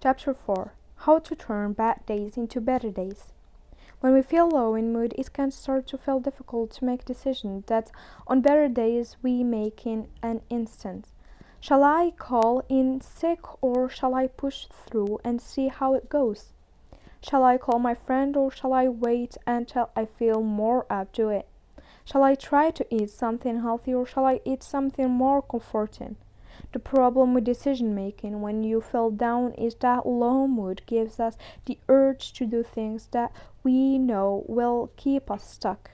Chapter 4: How to turn bad days into better days. When we feel low in mood, it can start to feel difficult to make decisions that on better days we make in an instant. Shall I call in sick or shall I push through and see how it goes? Shall I call my friend or shall I wait until I feel more up to it? Shall I try to eat something healthy or shall I eat something more comforting? The problem with decision making when you feel down is that low mood gives us the urge to do things that we know will keep us stuck.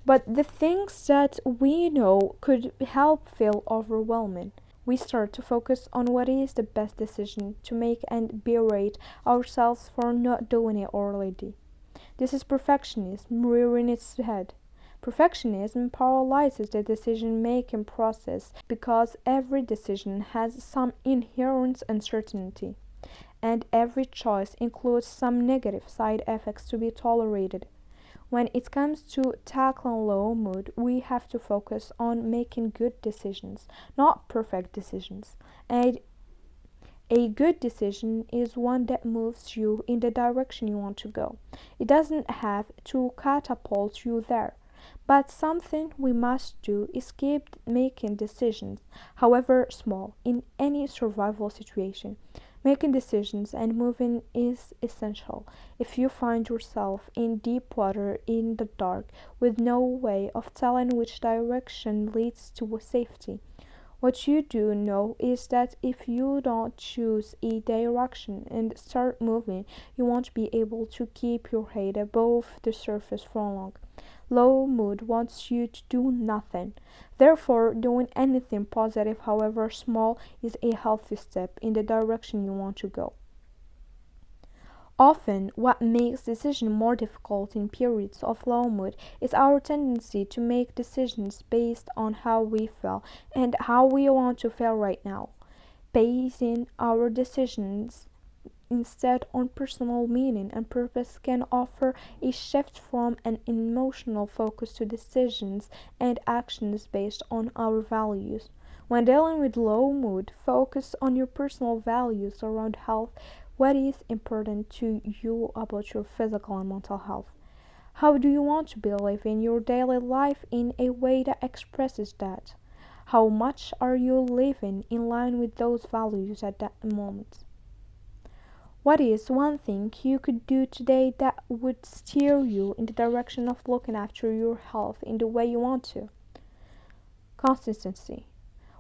But the things that we know could help feel overwhelming. We start to focus on what is the best decision to make and berate ourselves for not doing it already. This is perfectionism rearing its head. Perfectionism paralyzes the decision-making process because every decision has some inherent uncertainty, and every choice includes some negative side effects to be tolerated. When it comes to tackling low mood, we have to focus on making good decisions, not perfect decisions. And a good decision is one that moves you in the direction you want to go. It doesn't have to catapult you there. But something we must do is keep making decisions, however small, in any survival situation. Making decisions and moving is essential. If you find yourself in deep water in the dark with no way of telling which direction leads to safety, what you do know is that if you don't choose a direction and start moving, you won't be able to keep your head above the surface for long. Low mood wants you to do nothing. Therefore, doing anything positive, however small, is a healthy step in the direction you want to go. Often, what makes decisions more difficult in periods of low mood is our tendency to make decisions based on how we feel and how we want to feel right now. Basing our decisions instead on personal meaning and purpose can offer a shift from an emotional focus to decisions and actions based on our values. When dealing with low mood, focus on your personal values around health. What is important to you about your physical and mental health? How do you want to be living your daily life in a way that expresses that? How much are you living in line with those values at that moment? What is one thing you could do today that would steer you in the direction of looking after your health in the way you want to? Consistency.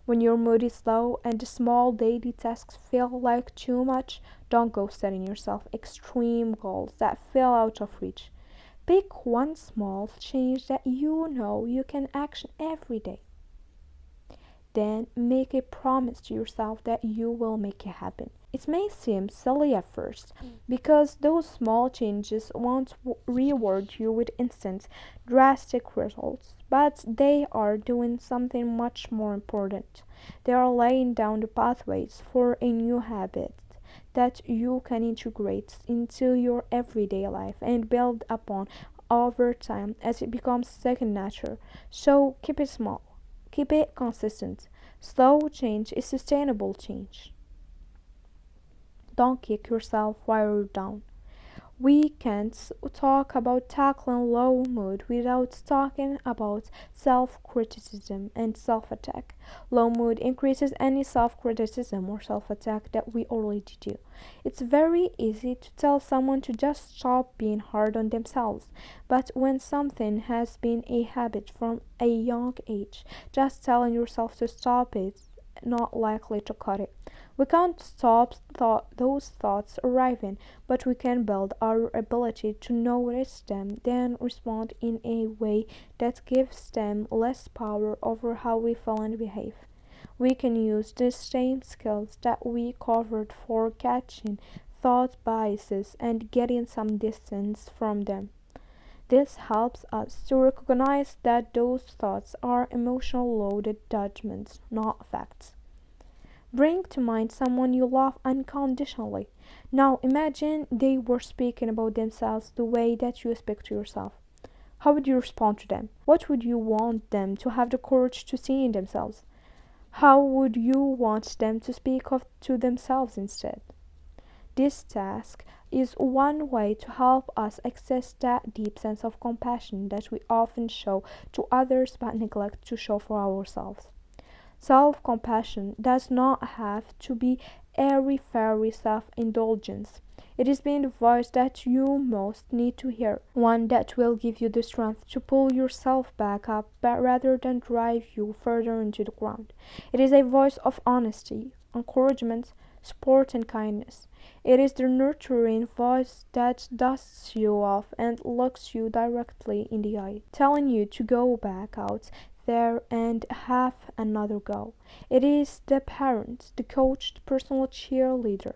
When your mood is low and the small daily tasks feel like too much, don't go setting yourself extreme goals that feel out of reach. Pick one small change that you know you can action every day. Then make a promise to yourself that you will make it happen. It may seem silly at first, because those small changes won't reward you with instant, drastic results, but they are doing something much more important. They are laying down the pathways for a new habit that you can integrate into your everyday life and build upon over time as it becomes second nature. So keep it small, keep it consistent. Slow change is sustainable change. Don't kick yourself while you're down. We can't talk about tackling low mood without talking about self-criticism and self-attack. Low mood increases any self-criticism or self-attack that we already do. It's very easy to tell someone to just stop being hard on themselves, but when something has been a habit from a young age, just telling yourself to stop is not likely to cut it. We can't stop those thoughts arriving, but we can build our ability to notice them, then respond in a way that gives them less power over how we feel and behave. We can use the same skills that we covered for catching thought biases and getting some distance from them. This helps us to recognize that those thoughts are emotional loaded judgments, not facts. Bring to mind someone you love unconditionally. Now imagine they were speaking about themselves the way that you speak to yourself. How would you respond to them? What would you want them to have the courage to see in themselves? How would you want them to speak of to themselves instead? This task is one way to help us access that deep sense of compassion that we often show to others but neglect to show for ourselves. Self compassion does not have to be airy fairy self indulgence. It is being the voice that you most need to hear, one that will give you the strength to pull yourself back up but rather than drive you further into the ground. It is a voice of honesty, encouragement, support, and kindness. It is the nurturing voice that dusts you off and looks you directly in the eye, telling you to go back out there and have another go. It is the parent, the coach, the personal cheerleader.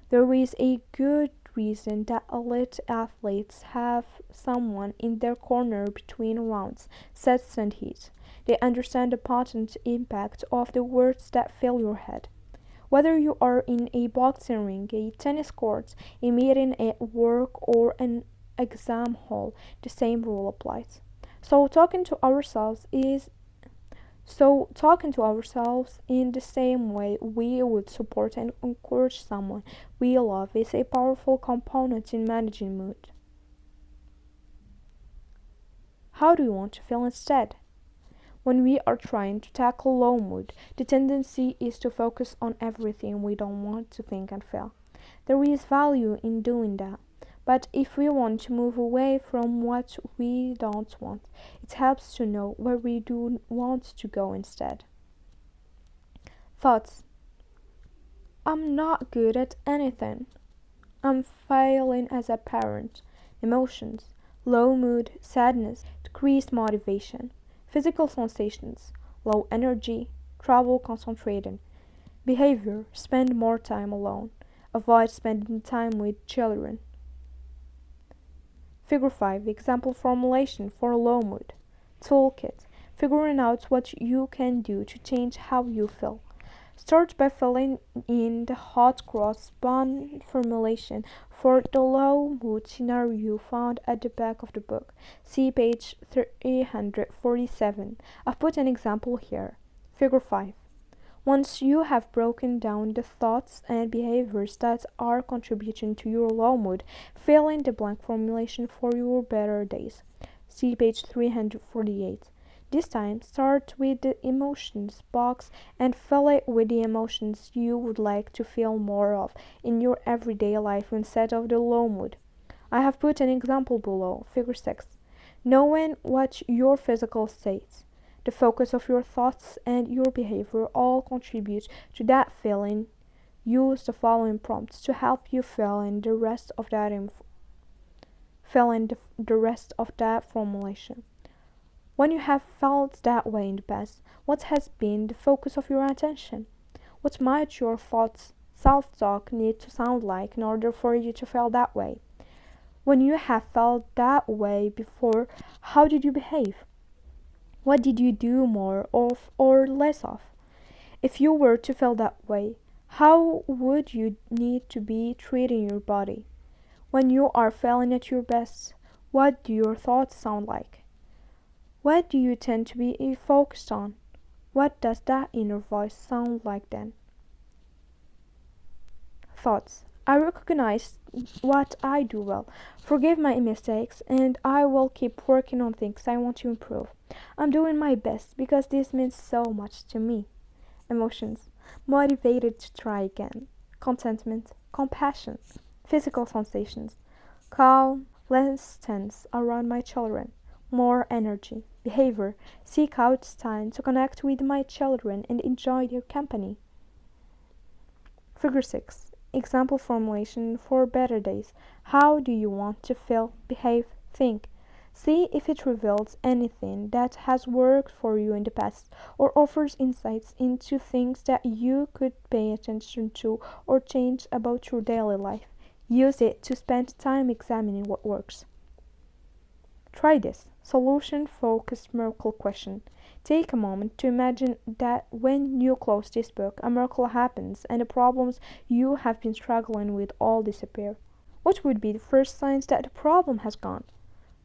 There is a good reason that elite athletes have someone in their corner between rounds, sets, and heats. They understand the potent impact of the words that fill your head. Whether you are in a boxing ring, a tennis court, a meeting at work, or an exam hall, the same rule applies. Talking to ourselves in the same way we would support and encourage someone we love is a powerful component in managing mood. How do you want to feel instead? When we are trying to tackle low mood, the tendency is to focus on everything we don't want to think and feel. There is value in doing that. But if we want to move away from what we don't want, it helps to know where we do want to go instead. Thoughts: I'm not good at anything. I'm failing as a parent. Emotions: low mood, sadness, decreased motivation. Physical sensations: low energy, trouble concentrating. Behavior: spend more time alone. Avoid spending time with children. Figure 5. Example formulation for low mood. Toolkit: figuring out what you can do to change how you feel. Start by filling in the hot cross bun formulation for the low mood scenario found at the back of the book. See page 347. I've put an example here. Figure 5. Once you have broken down the thoughts and behaviors that are contributing to your low mood, fill in the blank formulation for your better days. See page 348. This time, start with the emotions box and fill it with the emotions you would like to feel more of in your everyday life instead of the low mood. I have put an example below, figure 6. Knowing what your physical state, the focus of your thoughts, and your behavior all contribute to that feeling. Use the following prompts to help you fill in the rest of that formulation. When you have felt that way in the past, what has been the focus of your attention? What might your thoughts, self-talk need to sound like in order for you to feel that way? When you have felt that way before, how did you behave? What did you do more of or less of? If you were to feel that way, how would you need to be treating your body? When you are feeling at your best, what do your thoughts sound like? What do you tend to be focused on? What does that inner voice sound like then? Thoughts: I recognize what I do well, forgive my mistakes, and I will keep working on things I want to improve. I'm doing my best because this means so much to me. Emotions: motivated to try again. Contentment, compassion. Physical sensations: calm, less tense around my children, more energy. Behavior: seek out time to connect with my children and enjoy their company. Figure 6. Example formulation for better days. How do you want to feel, behave, think? See if it reveals anything that has worked for you in the past or offers insights into things that you could pay attention to or change about your daily life. Use it to spend time examining what works. Try this solution-focused miracle question. Take a moment to imagine that when you close this book, a miracle happens and the problems you have been struggling with all disappear. What would be the first signs that the problem has gone?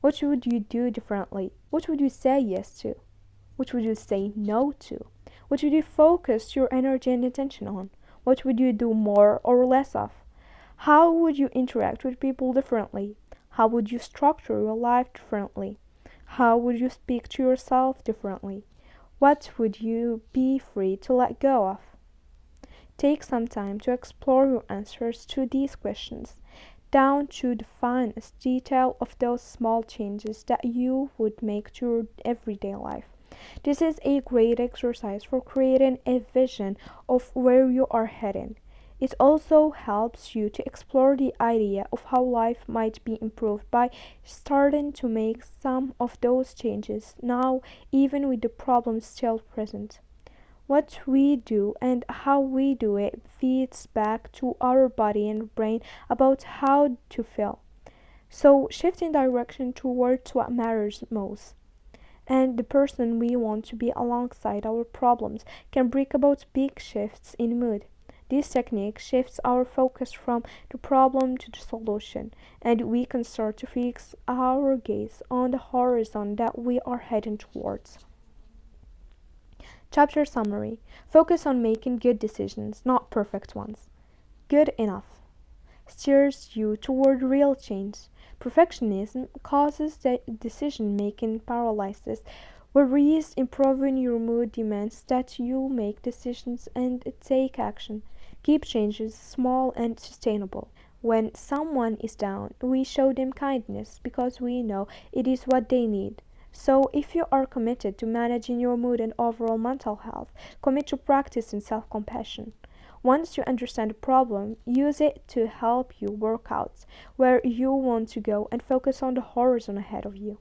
What would you do differently? What would you say yes to? What would you say no to? What would you focus your energy and attention on? What would you do more or less of? How would you interact with people differently? How would you structure your life differently? How would you speak to yourself differently? What would you be free to let go of? Take some time to explore your answers to these questions, down to the finest detail of those small changes that you would make to your everyday life. This is a great exercise for creating a vision of where you are heading. It also helps you to explore the idea of how life might be improved by starting to make some of those changes now, even with the problems still present. What we do and how we do it feeds back to our body and brain about how to feel. So, shifting direction towards what matters most and the person we want to be alongside our problems can bring about big shifts in mood. This technique shifts our focus from the problem to the solution, and we can start to fix our gaze on the horizon that we are heading towards. Chapter summary. Focus on making good decisions, not perfect ones. Good enough steers you toward real change. Perfectionism causes decision-making paralysis, whereas improving your mood demands that you make decisions and take action. Keep changes small and sustainable. When someone is down, we show them kindness because we know it is what they need. So, if you are committed to managing your mood and overall mental health, commit to practicing self compassion. Once you understand the problem, use it to help you work out where you want to go and focus on the horizon ahead of you.